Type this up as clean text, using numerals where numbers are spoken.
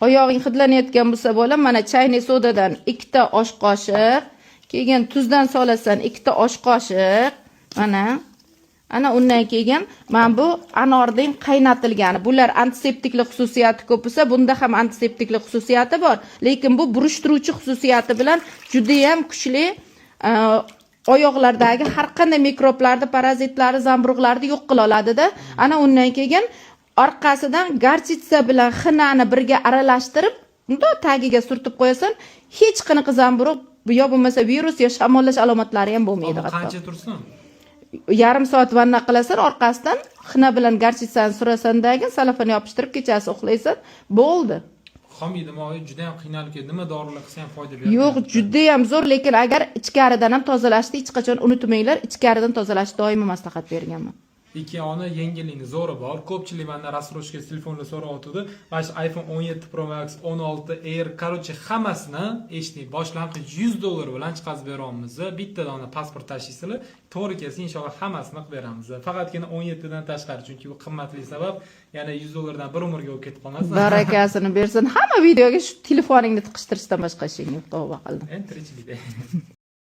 oyog'ing hidlanayotgan bo'lsa bo'la, mana chaynak sodadan 2 ta osh qoshiq, keyin tuzdan solasan 2 ta osh qoshiq, ana undan keyin mana bu anorning qaynatilgani. Bular antiseptiklik xususiyati ko'p bo'lsa, bunda ham antiseptiklik xususiyati bor, lekin bu burishtiruvchi xususiyati bilan juda ham kuchli oyoqlardagi har qanday mikroblarni, parazitlarni, zamburug'larni yo'q qila oladi-da. Ana undan keyin orqasidan garchitsa bilan xinani birga aralashtirib, unda tagiga surtib qo'yasan, hech qanaqa zamburug' yo bo'lmasa virus yo shamollash alomatlari ham bo'lmaydi. Qancha tursin? Yarim soat vanna qilasan, orqasidan xina bilan garchitsani surasandagi salafani yopishtirib kechasi uxlaysan, bo'ldi. Xomiydi, juda ham qiynalib ketdi. Nima dorilar qilsa ham foyda beradi? Yo'q, juda ham zo'r, lekin agar ichkaridan ham tozalashni hech qachon unutmanglar. Ichkaridan tozalashni doimo maslahat berganman. Ikkioni yengillikni zo'ri bor. Ko'pchilik mendan rassroshka telefonda so'rayotdi. Mana iPhone 17 Pro Max, 16 Air, qarochi hammasini eshiting. Boshlang'ich $100 bilan chiqazib beramiz. Bitta dona pasport tashiysizlar, to'g'ri kelsa inshaalloh hammasini qilib beramiz. Faqatgina 17 dan tashqari, chunki bu qimmatli sabab, yana $100 dan bir umrga o'tib ketib qolasiz. Barakasini bersin. Hamma videoga shu telefoningni tiqishtirishdan boshqa ishing yo'q, tavba qildim. Tirikchilik.